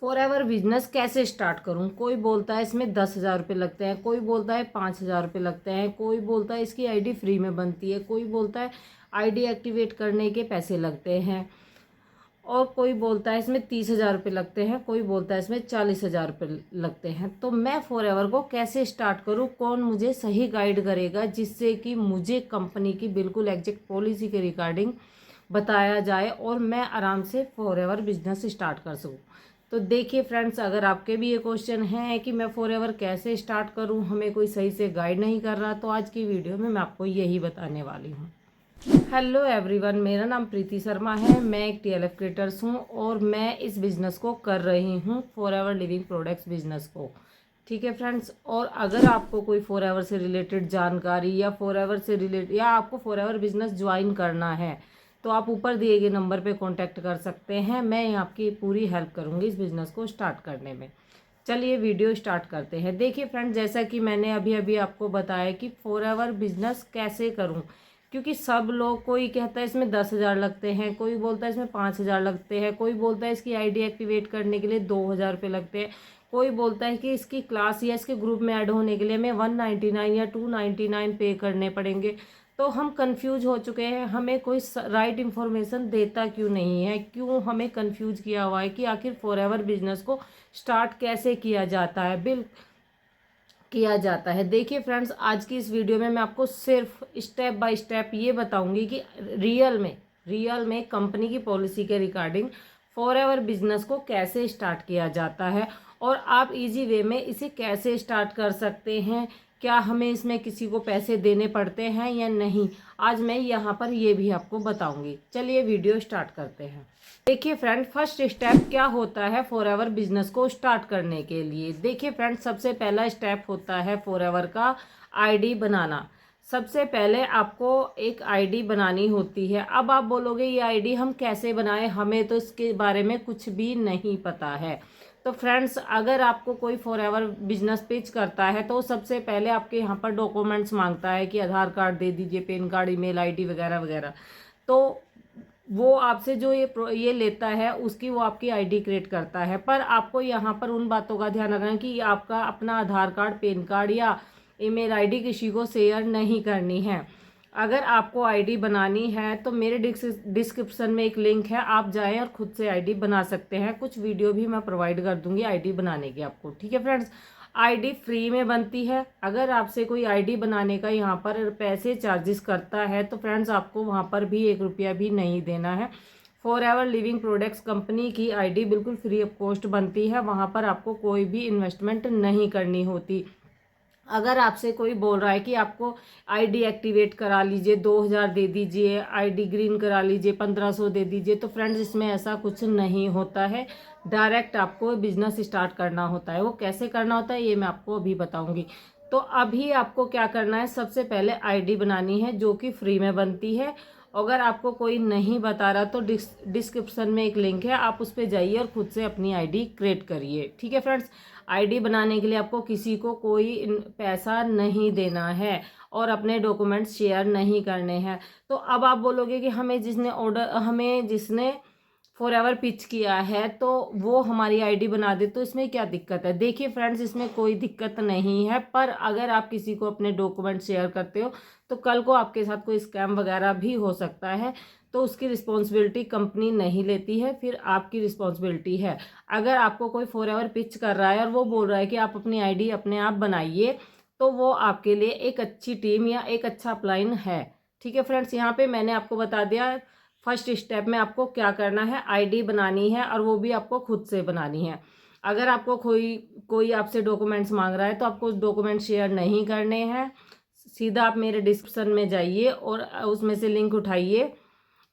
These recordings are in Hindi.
फॉरएवर बिजनेस कैसे स्टार्ट करूं? कोई बोलता है इसमें 10,000 रुपये लगते हैं, कोई बोलता है 5,000 रुपये लगते हैं, कोई बोलता है इसकी आईडी फ्री में बनती है, कोई बोलता है आईडी एक्टिवेट करने के पैसे लगते हैं, और कोई बोलता है इसमें 30,000 रुपये लगते हैं, कोई बोलता है इसमें 40,000 रुपये लगते हैं। तो मैं फॉरएवर को कैसे स्टार्ट करूं? कौन मुझे सही गाइड करेगा जिससे कि मुझे कंपनी की बिल्कुल एग्जैक्ट पॉलिसी के रिगार्डिंग बताया जाए और मैं आराम से फॉरएवर बिजनेस स्टार्ट कर सकूं। तो देखिए फ्रेंड्स, अगर आपके भी ये क्वेश्चन है कि मैं फॉरएवर कैसे स्टार्ट करूं, हमें कोई सही से गाइड नहीं कर रहा, तो आज की वीडियो में मैं आपको यही बताने वाली हूं। हेलो एवरीवन, मेरा नाम प्रीति शर्मा है। मैं एक टीएलएफ क्रिएटर्स हूं और मैं इस बिज़नेस को कर रही हूं, फॉरएवर लिविंग प्रोडक्ट्स बिजनेस को। ठीक है फ्रेंड्स, और अगर आपको कोई फॉरएवर से रिलेटेड जानकारी या फॉरएवर से रिलेटेड या आपको फॉरएवर बिजनेस ज्वाइन करना है तो आप ऊपर दिए गए नंबर पे कांटेक्ट कर सकते हैं। मैं आपकी पूरी हेल्प करूंगी इस बिज़नेस को स्टार्ट करने में। चलिए वीडियो स्टार्ट करते हैं। देखिए फ्रेंड्स, जैसा कि मैंने अभी अभी आपको बताया कि फॉरएवर बिजनेस कैसे करूं, क्योंकि सब लोग, कोई कहता है इसमें 10,000 लगते हैं, कोई बोलता है इसमें 5,000 लगते हैं, कोई बोलता है इसकी आईडी एक्टिवेट करने के लिए 2,000 रुपये लगते हैं, कोई बोलता है कि इसकी क्लास या इसके ग्रुप में ऐड होने के लिए हमें 199 या 299 पे करने पड़ेंगे। तो हम कंफ्यूज हो चुके हैं, हमें कोई राइट इन्फॉर्मेशन देता क्यों नहीं है, क्यों हमें कंफ्यूज किया हुआ है कि आखिर फॉरएवर बिजनेस को स्टार्ट कैसे किया जाता है, किया जाता है। देखिए फ्रेंड्स, आज की इस वीडियो में मैं आपको सिर्फ स्टेप बाय स्टेप ये बताऊंगी कि रियल में कंपनी की पॉलिसी के रिगार्डिंग फॉरएवर बिजनेस को कैसे स्टार्ट किया जाता है और आप इजी वे में इसे कैसे स्टार्ट कर सकते हैं। क्या हमें इसमें किसी को पैसे देने पड़ते हैं या नहीं, आज मैं यहाँ पर ये भी आपको बताऊंगी। चलिए वीडियो स्टार्ट करते हैं। देखिए फ्रेंड, फर्स्ट स्टेप क्या होता है फॉरएवर बिजनेस को स्टार्ट करने के लिए। देखिए फ्रेंड, सबसे पहला स्टेप होता है फॉरएवर का आईडी बनाना। सबसे पहले आपको एक आईडी बनानी होती है। अब आप बोलोगे ये आईडी हम कैसे बनाएं, हमें तो इसके बारे में कुछ भी नहीं पता है। तो फ्रेंड्स, अगर आपको कोई फॉरएवर बिजनेस पिच करता है तो सबसे पहले आपके यहाँ पर डॉक्यूमेंट्स मांगता है कि आधार कार्ड दे दीजिए, पैन कार्ड, ईमेल आईडी वगैरह वगैरह। तो वो आपसे जो ये लेता है उसकी वो आपकी आईडी क्रिएट करता है। पर आपको यहाँ पर उन बातों का ध्यान रखना है कि आपका अपना आधार कार्ड, पैन कार्ड या ईमेल आईडी किसी को शेयर नहीं करनी है। अगर आपको आईडी बनानी है तो मेरे डिस्क्रिप्शन में एक लिंक है, आप जाएं और खुद से आईडी बना सकते हैं। कुछ वीडियो भी मैं प्रोवाइड कर दूंगी आईडी बनाने की आपको। ठीक है फ्रेंड्स, आईडी फ्री में बनती है। अगर आपसे कोई आईडी बनाने का यहाँ पर पैसे चार्जेस करता है तो फ्रेंड्स आपको वहाँ पर भी 1 रुपया भी नहीं देना है। फॉरएवर लिविंग प्रोडक्ट्स कंपनी की आईडी बिल्कुल फ्री ऑफ कॉस्ट बनती है, वहाँ पर आपको कोई भी इन्वेस्टमेंट नहीं करनी होती। अगर आपसे कोई बोल रहा है कि आपको आईडी एक्टिवेट करा लीजिए, 2,000 दे दीजिए, आईडी ग्रीन करा लीजिए, 1,500 दे दीजिए, तो फ्रेंड्स इसमें ऐसा कुछ नहीं होता है। डायरेक्ट आपको बिजनेस स्टार्ट करना होता है। वो कैसे करना होता है ये मैं आपको अभी बताऊंगी। तो अभी आपको क्या करना है, सबसे पहले आईडी बनानी है जो कि फ्री में बनती है। अगर आपको कोई नहीं बता रहा तो डिस्क्रिप्शन में एक लिंक है, आप उस पर जाइए और खुद से अपनी आईडी क्रिएट करिए। ठीक है फ्रेंड्स, आईडी बनाने के लिए आपको किसी को कोई पैसा नहीं देना है और अपने डॉक्यूमेंट्स शेयर नहीं करने हैं। तो अब आप बोलोगे कि हमें जिसने फॉरएवर पिच किया है तो वो हमारी आईडी बना दे, तो इसमें क्या दिक्कत है? देखिए फ्रेंड्स, इसमें कोई दिक्कत नहीं है, पर अगर आप किसी को अपने डॉक्यूमेंट शेयर करते हो तो कल को आपके साथ कोई स्कैम वगैरह भी हो सकता है, तो उसकी रिस्पॉन्सिबिलिटी कंपनी नहीं लेती है, फिर आपकी रिस्पॉन्सिबिलिटी है। अगर आपको कोई फॉरएवर पिच कर रहा है और वो बोल रहा है कि आप अपनी आईडी अपने आप बनाइए, तो वो आपके लिए एक अच्छी टीम या एक अच्छा प्लान है। ठीक है फ्रेंड्स, यहाँ पे मैंने आपको बता दिया फर्स्ट स्टेप में आपको क्या करना है, आईडी बनानी है और वो भी आपको खुद से बनानी है। अगर आपको कोई आपसे डॉक्यूमेंट्स मांग रहा है तो आपको डॉक्यूमेंट शेयर नहीं करने हैं। सीधा आप मेरे डिस्क्रिप्शन में जाइए और उसमें से लिंक उठाइए,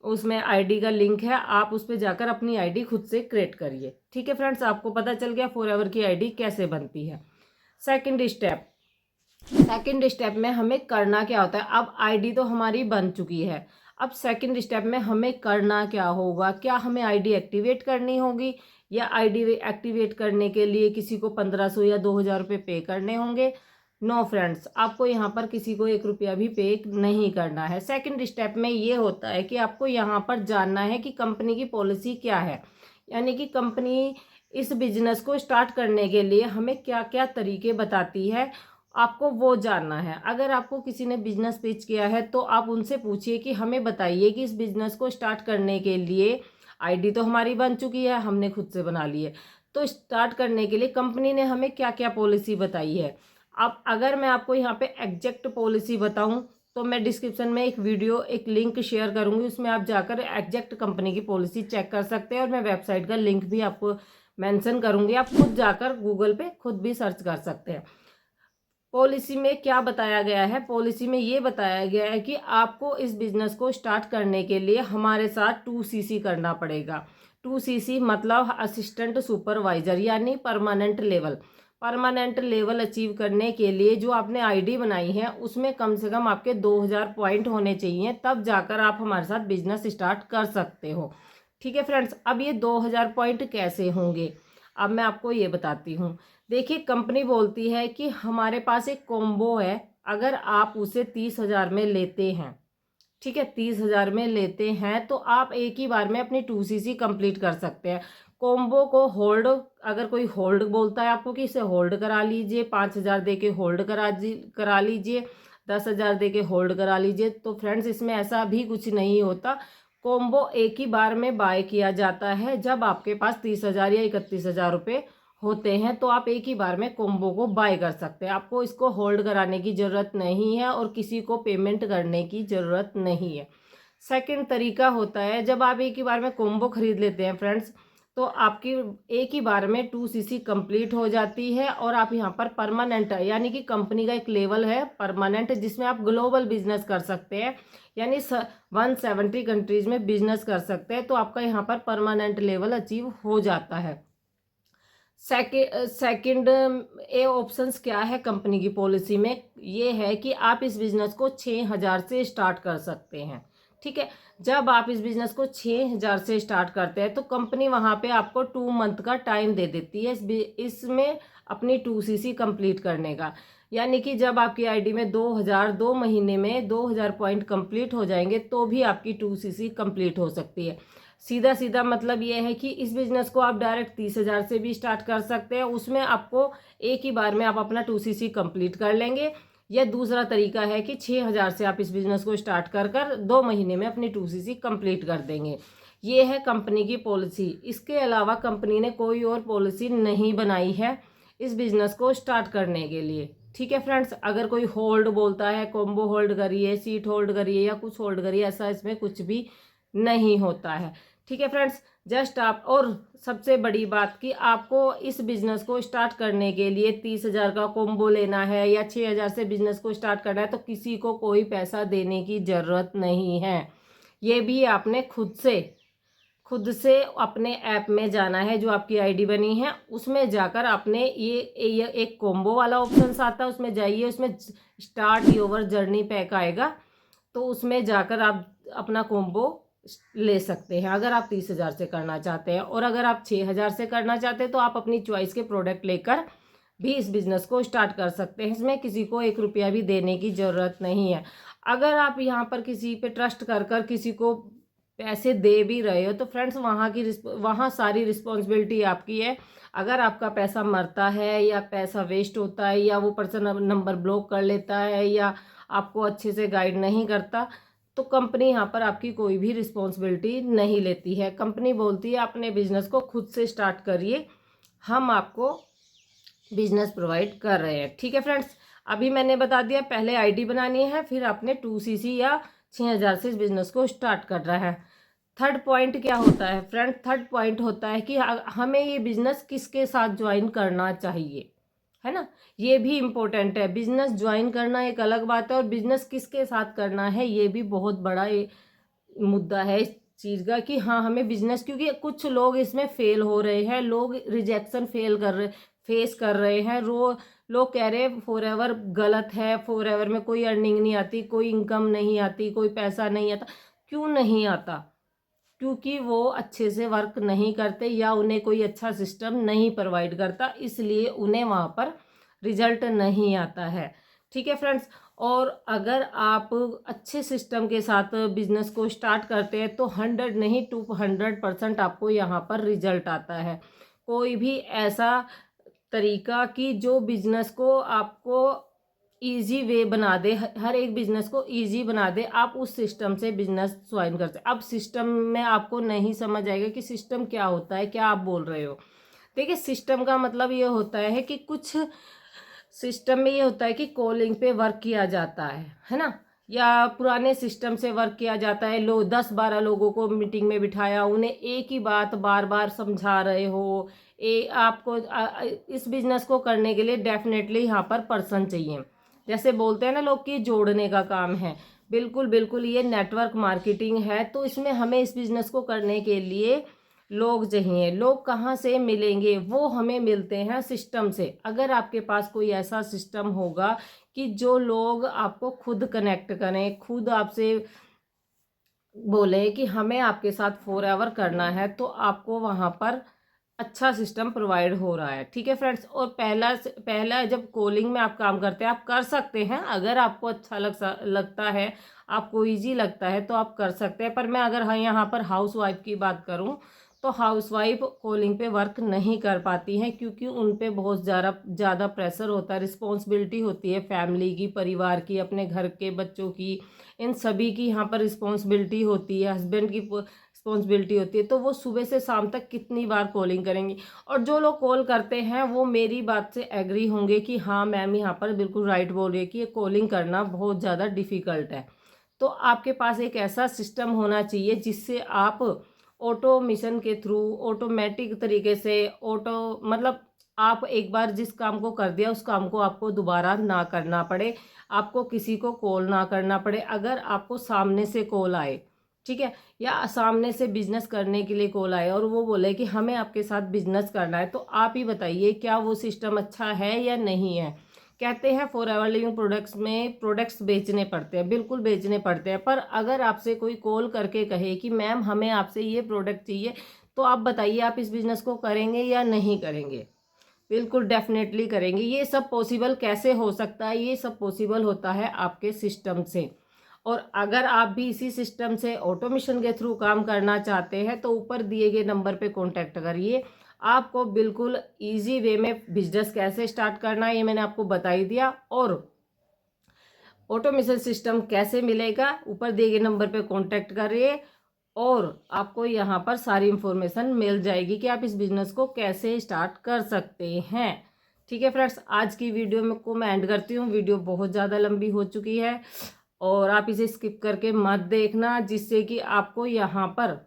उसमें आईडी का लिंक है, आप उस पर जाकर अपनी आईडी खुद से क्रिएट करिए। ठीक है फ्रेंड्स, आपको पता चल गया फॉरएवर की आईडी कैसे बनती है। सेकंड स्टेप में हमें करना क्या होता है। अब आईडी तो हमारी बन चुकी है, अब सेकंड स्टेप में हमें करना क्या होगा। क्या हमें आईडी एक्टिवेट करनी होगी या आईडी एक्टिवेट करने के लिए किसी को 1,500 या 2,000 रुपये पे करने होंगे? नो फ्रेंड्स, आपको यहाँ पर किसी को 1 रुपया भी पे नहीं करना है। सेकंड स्टेप में ये होता है कि आपको यहाँ पर जानना है कि कंपनी की पॉलिसी क्या है, यानी कि कंपनी इस बिजनेस को स्टार्ट करने के लिए हमें क्या क्या तरीके बताती है, आपको वो जानना है। अगर आपको किसी ने बिजनेस पिच किया है तो आप उनसे पूछिए कि हमें बताइए कि इस बिजनेस को स्टार्ट करने के लिए, आईडी तो हमारी बन चुकी है, हमने खुद से बना ली है, तो स्टार्ट करने के लिए कंपनी ने हमें क्या क्या पॉलिसी बताई है। अब अगर मैं आपको यहाँ पे एग्जैक्ट पॉलिसी बताऊँ तो मैं डिस्क्रिप्शन में एक वीडियो, एक लिंक शेयर करूँगी, उसमें आप जाकर एग्जैक्ट कंपनी की पॉलिसी चेक कर सकते हैं, और मैं वेबसाइट का लिंक भी आपको मेंशन करूँगी, आप खुद जाकर गूगल पे खुद भी सर्च कर सकते हैं। पॉलिसी में क्या बताया गया है, पॉलिसी में ये बताया गया है कि आपको इस बिजनेस को स्टार्ट करने के लिए हमारे साथ 2CC करना पड़ेगा। 2CC मतलब असिस्टेंट सुपरवाइजर, यानी permanent level. Permanent level achieve करने के लिए जो आपने आईडी बनाई है उसमें कम से कम आपके 2000 पॉइंट होने चाहिए, तब जाकर आप हमारे साथ बिजनेस स्टार्ट कर सकते हो। ठीक है फ्रेंड्स, अब ये 2000 पॉइंट कैसे होंगे, अब मैं आपको ये बताती हूँ। देखिए, कंपनी बोलती है कि हमारे पास एक कॉम्बो है, अगर आप उसे 30,000 में लेते हैं, ठीक है, 30,000 में लेते हैं तो आप एक ही बार में अपनी 2CC कंप्लीट कर सकते हैं। कॉम्बो को होल्ड, अगर कोई होल्ड बोलता है आपको कि इसे होल्ड करा लीजिए, 5,000 दे के होल्ड करा लीजिए, 10,000 दे के होल्ड करा लीजिए, तो फ्रेंड्स इसमें ऐसा भी कुछ नहीं होता। कॉम्बो एक ही बार में बाय किया जाता है। जब आपके पास 30,000 या 31,000 रुपये होते हैं तो आप एक ही बार में कॉम्बो को बाय कर सकते हैं। आपको इसको होल्ड कराने की ज़रूरत नहीं है और किसी को पेमेंट करने की ज़रूरत नहीं है। सेकंड तरीका होता है, जब आप एक ही बार में कॉम्बो खरीद लेते हैं फ्रेंड्स, तो आपकी एक ही बार में 2CC कंप्लीट हो जाती है और आप यहाँ पर परमानेंट, यानी कि कंपनी का एक लेवल है परमानेंट, जिसमें आप ग्लोबल बिजनेस कर सकते हैं, यानी 170 कंट्रीज में बिजनेस कर सकते हैं, तो आपका यहाँ पर परमानेंट लेवल अचीव हो जाता है। सेकंड ए ऑप्शंस क्या है कंपनी की पॉलिसी में, ये है कि आप इस बिज़नेस को 6,000 से स्टार्ट कर सकते हैं। ठीक है, जब आप इस बिज़नेस को 6,000 से स्टार्ट करते हैं तो कंपनी वहाँ पे आपको 2 मंथ का टाइम दे देती है इसमें अपनी 2CC कंप्लीट करने का। यानी कि जब आपकी आईडी में 2 महीने में 2000 पॉइंट कंप्लीट हो जाएंगे तो भी आपकी 2CC कंप्लीट हो सकती है। सीधा सीधा मतलब ये है कि इस बिज़नेस को आप डायरेक्ट 30,000 से भी स्टार्ट कर सकते हैं, उसमें आपको एक ही बार में आप अपना 2CC कंप्लीट कर लेंगे। या दूसरा तरीका है कि 6,000 से आप इस बिज़नेस को स्टार्ट कर 2 महीने में अपनी 2CC कंप्लीट कर देंगे। ये है कंपनी की पॉलिसी। इसके अलावा कंपनी ने कोई और पॉलिसी नहीं बनाई है इस बिज़नेस को स्टार्ट करने के लिए। ठीक है फ्रेंड्स, अगर कोई होल्ड बोलता है, कॉम्बो होल्ड करिए, सीट होल्ड करिए या कुछ होल्ड करिए, ऐसा इसमें कुछ भी नहीं होता है। ठीक है फ्रेंड्स, जस्ट आप, और सबसे बड़ी बात कि आपको इस बिज़नेस को स्टार्ट करने के लिए 30,000 का कॉम्बो लेना है या 6,000 से बिज़नेस को स्टार्ट करना है तो किसी को कोई पैसा देने की ज़रूरत नहीं है। ये भी आपने खुद से अपने ऐप में जाना है, जो आपकी आईडी बनी है उसमें जाकर आपने ये एक कॉम्बो वाला ऑप्शन आता है, उसमें जाइए, उसमें स्टार्ट योर जर्नी पैक आएगा, तो उसमें जाकर आप अपना कॉम्बो ले सकते हैं अगर आप 30,000 से करना चाहते हैं। और अगर आप 6,000 से करना चाहते हैं तो आप अपनी चॉइस के प्रोडक्ट लेकर भी इस बिज़नेस को स्टार्ट कर सकते हैं। इसमें किसी को 1 रुपया भी देने की ज़रूरत नहीं है। अगर आप यहाँ पर किसी पे ट्रस्ट कर किसी को पैसे दे भी रहे हो तो फ्रेंड्स वहाँ सारी रिस्पॉन्सिबिलिटी आपकी है। अगर आपका पैसा मरता है या पैसा वेस्ट होता है या वो पर्सन नंबर ब्लॉक कर लेता है या आपको अच्छे से गाइड नहीं करता, तो कंपनी यहाँ पर आपकी कोई भी रिस्पॉन्सिबिलिटी नहीं लेती है। कंपनी बोलती है अपने बिजनेस को खुद से स्टार्ट करिए, हम आपको बिजनेस प्रोवाइड कर रहे हैं। ठीक है फ्रेंड्स, अभी मैंने बता दिया, पहले आईडी बनानी है, फिर आपने 2CC या 6,000 से इस बिजनेस को स्टार्ट कर रहा है। थर्ड पॉइंट क्या होता है फ्रेंड, थर्ड पॉइंट होता है कि हमें ये बिजनेस किसके साथ ज्वाइन करना चाहिए, है ना। ये भी इम्पोर्टेंट है। बिजनेस ज्वाइन करना एक अलग बात है और बिजनेस किसके साथ करना है ये भी बहुत बड़ा मुद्दा है इस चीज़ का कि हाँ हमें बिजनेस, क्योंकि कुछ लोग इसमें फेल हो रहे हैं, लोग रिजेक्शन फेस कर रहे हैं, लोग कह रहे हैं फॉरएवर गलत है, फॉरएवर में कोई अर्निंग नहीं आती, कोई इनकम नहीं आती, कोई पैसा नहीं आता। क्यों नहीं आता? क्योंकि वो अच्छे से वर्क नहीं करते या उन्हें कोई अच्छा सिस्टम नहीं प्रोवाइड करता, इसलिए उन्हें वहाँ पर रिजल्ट नहीं आता है। ठीक है फ्रेंड्स, और अगर आप अच्छे सिस्टम के साथ बिजनेस को स्टार्ट करते हैं तो 100 नहीं 200% आपको यहाँ पर रिजल्ट आता है। कोई भी ऐसा तरीका कि जो बिजनेस को आपको इजी वे बना दे, हर एक बिजनेस को इजी बना दे, आप उस सिस्टम से बिजनेस ज्वाइन करते। अब सिस्टम में आपको नहीं समझ आएगा कि सिस्टम क्या होता है, क्या आप बोल रहे हो। देखिए, सिस्टम का मतलब ये होता है कि कुछ सिस्टम में ये होता है कि कॉलिंग पे वर्क किया जाता है ना, या पुराने सिस्टम से वर्क किया जाता है। 10-12 लोगों को मीटिंग में बिठाया, उन्हें एक ही बात बार बार समझा रहे हो। आपको इस बिजनेस को करने के लिए डेफिनेटली यहाँ पर पर्सन चाहिए। जैसे बोलते हैं ना लोग कि जोड़ने का काम है, बिल्कुल बिल्कुल ये नेटवर्क मार्केटिंग है। तो इसमें हमें इस बिजनेस को करने के लिए लोग चाहिए। लोग कहाँ से मिलेंगे? वो हमें मिलते हैं सिस्टम से। अगर आपके पास कोई ऐसा सिस्टम होगा कि जो लोग आपको खुद कनेक्ट करें, खुद आपसे बोले कि हमें आपके साथ फॉरएवर करना है, तो आपको वहाँ पर अच्छा सिस्टम प्रोवाइड हो रहा है। ठीक है फ्रेंड्स। और पहला जब कॉलिंग में आप काम करते हैं, आप कर सकते हैं, अगर आपको अच्छा लगता है, आपको इजी लगता है तो आप कर सकते हैं। पर मैं अगर यहाँ पर हाउस वाइफ की बात करूँ तो हाउस वाइफ कॉलिंग पे वर्क नहीं कर पाती हैं, क्योंकि उन पे बहुत ज़्यादा प्रेशर होता है, रिस्पॉन्सिबिलिटी होती है फैमिली की, परिवार की, अपने घर के बच्चों की, इन सभी की यहाँ पर रिस्पॉन्सिबिलिटी होती है, हस्बैंड की रिस्पॉन्सिबिलिटी होती है। तो वो सुबह से शाम तक कितनी बार कॉलिंग करेंगी। और जो लोग कॉल करते हैं वो मेरी बात से एग्री होंगे कि हाँ मैम यहाँ पर बिल्कुल राइट बोल रही है कि ये कॉलिंग करना बहुत ज़्यादा डिफ़िकल्ट है। तो आपके पास एक ऐसा सिस्टम होना चाहिए जिससे आप ऑटोमेशन के थ्रू, ऑटोमेटिक तरीके से, मतलब आप एक बार जिस काम को कर दिया उस काम को आपको दोबारा ना करना पड़े, आपको किसी को कॉल ना करना पड़े। अगर आपको सामने से कॉल आए, ठीक है, या सामने से बिजनेस करने के लिए कॉल आए और वो बोले कि हमें आपके साथ बिजनेस करना है, तो आप ही बताइए क्या वो सिस्टम अच्छा है या नहीं है। कहते हैं फॉरएवर लिविंग प्रोडक्ट्स में प्रोडक्ट्स बेचने पड़ते हैं, बिल्कुल बेचने पड़ते हैं। पर अगर आपसे कोई कॉल करके कहे कि मैम हमें आपसे ये प्रोडक्ट चाहिए, तो आप बताइए आप इस बिज़नेस को करेंगे या नहीं करेंगे? बिल्कुल डेफिनेटली करेंगे। ये सब पॉसिबल कैसे हो सकता है? ये सब पॉसिबल होता है आपके सिस्टम से। और अगर आप भी इसी सिस्टम से ऑटोमेशन के थ्रू काम करना चाहते हैं तो ऊपर दिए गए नंबर पे कांटेक्ट करिए। आपको बिल्कुल इजी वे में बिजनेस कैसे स्टार्ट करना है ये मैंने आपको बता ही दिया। और ऑटोमेशन सिस्टम कैसे मिलेगा, ऊपर दिए गए नंबर पे कांटेक्ट करिए और आपको यहाँ पर सारी इंफॉर्मेशन मिल जाएगी कि आप इस बिज़नेस को कैसे स्टार्ट कर सकते हैं। ठीक है फ्रेंड्स, आज की वीडियो में को मैं एंड करती हूँ। वीडियो बहुत ज़्यादा लंबी हो चुकी है और आप इसे स्किप करके मत देखना, जिससे कि आपको यहाँ पर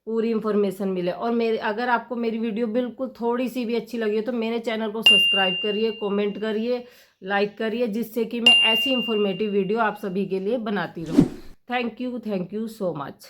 पूरी इंफॉर्मेशन मिले। और अगर आपको मेरी वीडियो बिल्कुल थोड़ी सी भी अच्छी लगी हो तो मेरे चैनल को सब्सक्राइब करिए, कमेंट करिए, लाइक करिए, जिससे कि मैं ऐसी इंफॉर्मेटिव वीडियो आप सभी के लिए बनाती रहूँ। Thank you so much.